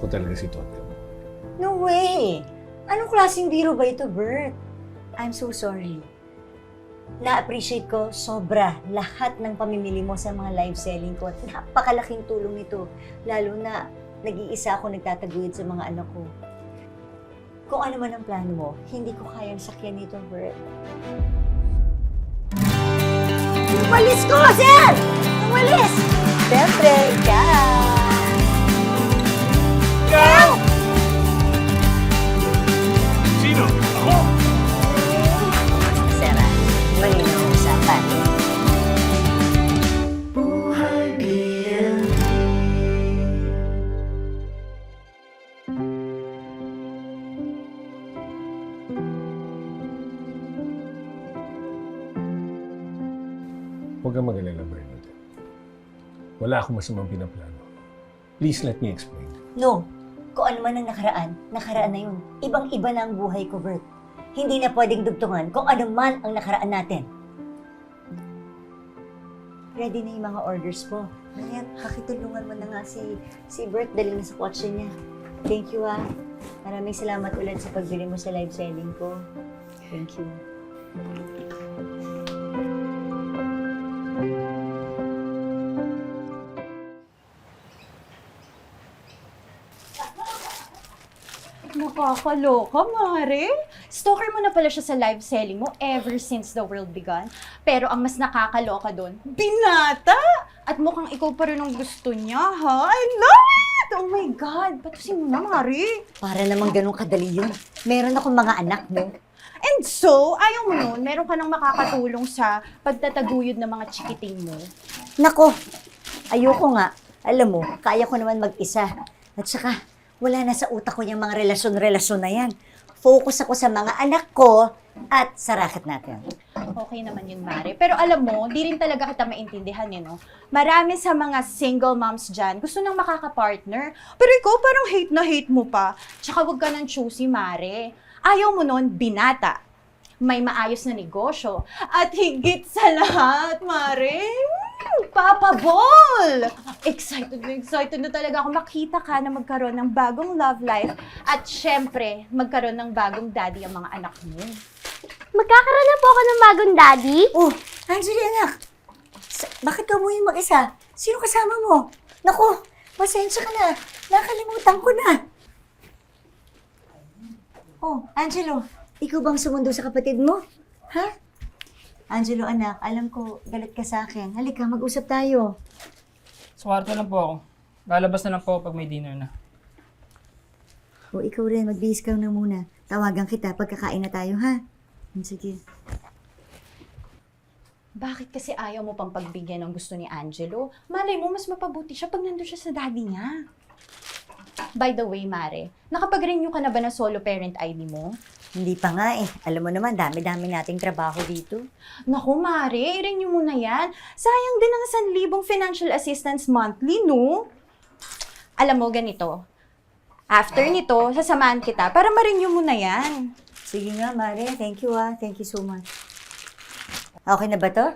ko talaga si Totem. No way! Anong klaseng biro ba ito, Bert? I'm so sorry. Na-appreciate ko sobra lahat ng pamimili mo sa mga live selling ko at napakalaking tulong ito. Lalo na nag-iisa ako nagtataguyod sa mga anak ko. Kung ano man ang plano mo, hindi ko kayang sakyan nito, Bert. Umalis ko, sir! Umalis! Siyempre, ikaw! Ikaw! Sino? Ako! Sara, malinaw ang usapan. Huwag kang mag-alala, Bernadette. Wala akong masamang pinaplano. Please let me explain. No, kung ano man ang nakaraan na yun. Ibang-iba na ang buhay ko, Bert. Hindi na pwedeng dugtungan kung ano man ang nakaraan natin. Ready na yung mga orders po. Ayan, kakitulungan mo na nga si Bert dali na sa kotse niya. Thank you, ah. Maraming salamat ulit sa pagbili mo sa live selling ko. Thank you. Nakakaloka, Mare. Stalker mo na pala siya sa live selling mo ever since the world began. Pero ang mas nakakaloka doon, binata! At mukhang ikaw pa rin ang gusto niya, ha? I love it! Oh my God! Patusin mo na, Mare. Para namang ganun kadali yun. Meron akong mga anak, no? And so, ayaw mo nun, meron ka nang makakatulong sa pagtataguyod ng mga chikiting mo. Nako, ayoko nga. Alam mo, kaya ko naman mag-isa. At saka, wala na sa utak ko yung mga relasyon-relasyon na yan. Focus ako sa mga anak ko at sa racket natin. Okay naman yun, Mare. Pero alam mo, di rin talaga kita maintindihan, no? Marami sa mga single moms dyan, gusto nang makaka-partner. Pero ikaw parang hate na hate mo pa. Tsaka wag ka nang choosy, Mare. Ayaw mo nun, binata. May maayos na negosyo. At higit sa lahat, Mare, Papa Ball! Excited na talaga ako makita ka na magkaroon ng bagong love life at syempre, magkaroon ng bagong daddy ang mga anak mo. Magkakaroon na po ako ng bagong daddy? Oh, Angeli anak, bakit ka umuwi mag-isa? Sino kasama mo? Naku, pasensya ka na. Nakalimutan ko na. Oh, Angelo, ikaw bang sumundo sa kapatid mo? Ha? Angelo anak, alam ko galit ka sa akin. Halika, mag-usap tayo. Sa kwarto lang po ako. Lalabas na lang po pag may dinner na. O ikaw rin, magbihis ka na muna. Tawagan kita pagkakain na tayo, ha? Sige. Bakit kasi ayaw mo pang pagbigyan ng gusto ni Angelo? Malay mo, mas mapabuti siya pag nandun siya sa daddy niya. By the way, Mare, nakapag-renew ka na ba ng solo parent ID mo? Hindi pa nga eh. Alam mo naman, dami-dami nating trabaho dito. Naku, Mare, i-renew mo na yan. Sayang din ang 1,000 financial assistance monthly, no? Alam mo, ganito. After nito, sasamahan kita para ma-renew mo na yan. Sige nga, Mare. Thank you, ah. Thank you so much. Okay na ba to?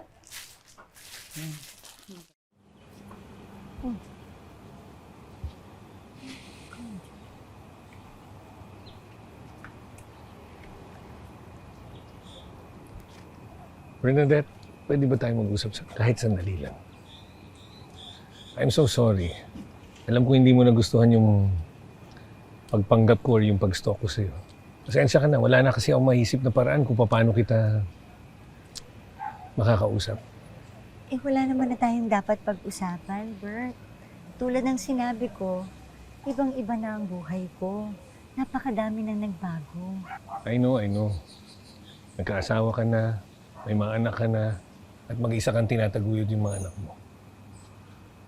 Bernadette, pwede ba tayo mag-usap kahit sandali lang? I'm so sorry. Alam ko hindi mo nagustuhan yung pagpanggap ko or yung pag-stalk ko sa'yo. Pasensya ka na, wala na kasi akong maisip na paraan kung paano kita makakausap. Eh, wala naman na tayong dapat pag-usapan, Bert. Tulad ng sinabi ko, ibang-iba na ang buhay ko. Napakadami nang nagbago. I know. Nagkaasawa ka na, may mga anak ka na, at mag-isa kang tinataguyod yung mga anak mo.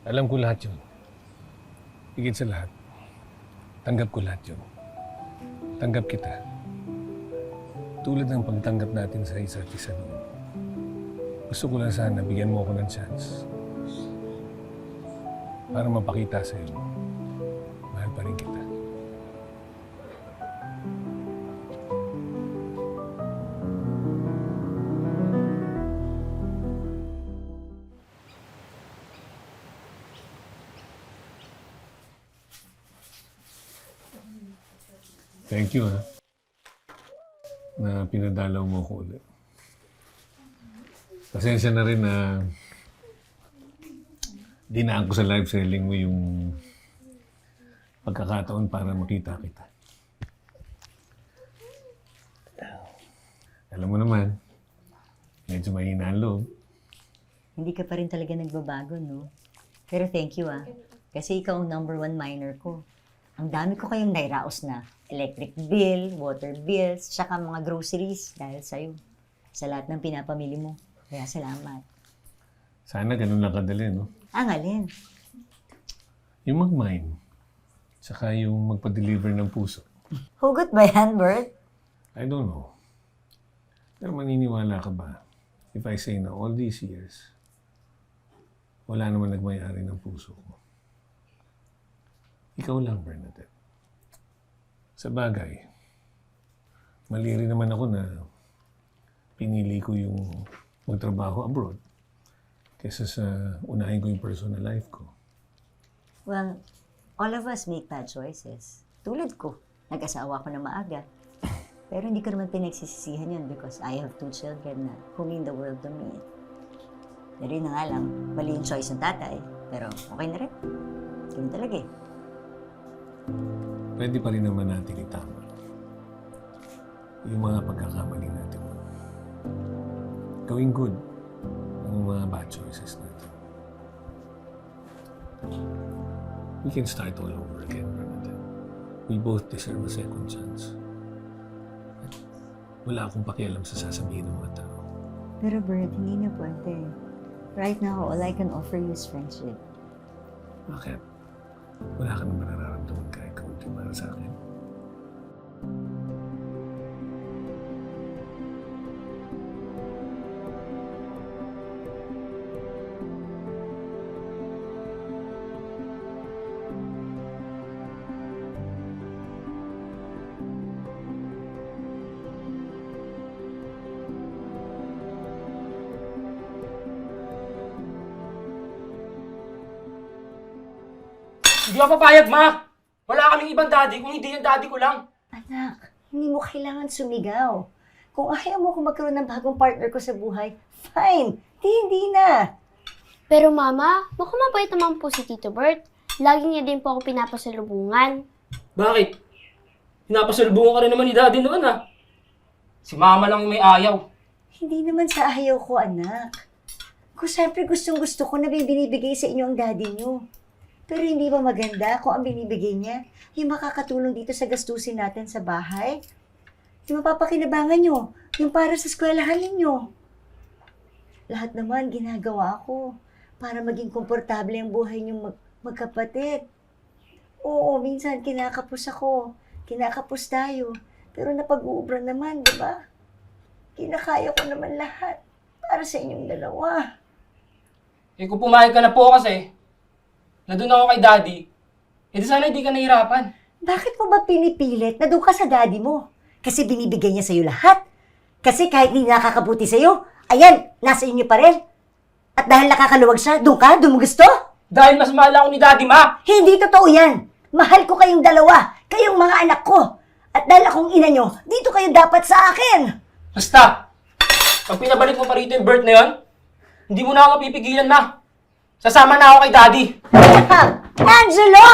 Alam ko lahat yun. Higit sa lahat, tanggap ko lahat yun. Tanggap kita. Tulad ng pagtanggap natin sa isa't isa noon. Gusto ko lang sana bigyan mo ako ng chance para mapakita sa'yo. Mahal pa rin kita. Thank you, ha. Na pinadalaw mo ko ulit. Pasensya na rin na dinaan ko sa live selling mo yung pagkakataon para makita kita. Alam mo naman, medyo mahina ang loob. Hindi ka pa rin talaga nagbabago, no? Pero thank you, ah. Kasi ikaw ang number 1 minor ko. Ang dami ko kayong nairaos na electric bill, water bills, tsaka mga groceries dahil sa'yo. Sa lahat ng pinapamili mo. Kaya salamat. Sana ganun lang kadali, no? Ang alin? Yung mag-mine, saka yung magpa-deliver ng puso. Hugot ba yan, Bert? I don't know. Pero maniniwala ka ba if I say na all these years, wala naman nagmayari ng puso ko? Ikaw lang, Bernadette. Sa bagay, mali rin naman ako na pinili ko yung magtrabaho abroad kaysa sa unahin ko yung personal life ko. Well, all of us make bad choices. Tulad ko, nag-asawa ko na maaga. Pero hindi ko naman pinagsisisihan yun because I have 2 children na who mean the world to me. Pero yun na nga lang, mali yung choice ng tatay. Pero okay na rin. Yun talaga eh. Pwede pa rin naman natin itama yung mga pagkakamali natin. Gawing good ang mga bad choices natin. We can start all over again, Bernadette. We both deserve a second chance. Wala akong pakialam sa sasabihin ng mga tao. Pero Bert, hindi na pwede. Right now, all I can offer you is friendship. Bakit? Wala ka naman nararamdaman kahit kaunti para sa akin. Hindi ako papayag, Ma! Wala kaming ibang daddy kung hindi yung daddy ko lang. Anak, hindi mo kailangan sumigaw. Kung ayaw mo kung magkaroon ng bagong partner ko sa buhay, fine. Hindi na. Pero mama, mukhang mabait naman po si Tito Bert. Lagi niya din po ako pinapasalubungan. Bakit? Pinapasalubungan ka rin naman ni daddy noon, ha? Si mama lang yung may ayaw. Hindi naman sa ayaw ko, anak. Kung siyempre gustong-gusto ko na binibigay sa inyo ang daddy niyo. Pero hindi ba maganda kung ang binibigay niya yung makakatulong dito sa gastusin natin sa bahay? Yung mapapakinabangan nyo, yung para sa eskwelahan ninyo. Lahat naman ginagawa ko para maging komportable ang buhay niyong magkapatid. Oo, minsan kinakapos ako, kinakapos tayo, pero napag-uubra naman, di ba? Kinakaya ko naman lahat para sa inyong dalawa. Eh kung pumayag ka na po kasi, na doon ako kay daddy, eh di sana hindi ka nahirapan. Bakit mo ba pinipilit na doon ka sa daddy mo? Kasi binibigay niya sa'yo lahat. Kasi kahit hindi nakakabuti sa'yo, ayan, nasa inyo pa rin. At dahil nakakaluwag siya, doon mo gusto? Dahil mas mahal ako ni daddy, Ma! Hindi totoo yan. Mahal ko kayong dalawa, kayong mga anak ko. At dahil akong ina nyo, dito kayo dapat sa akin. Basta! Pag pinabalik mo pa rito yung birth na yun, hindi mo na ako mapipigilan, Ma! Sasama na ako kay daddy! Angelo!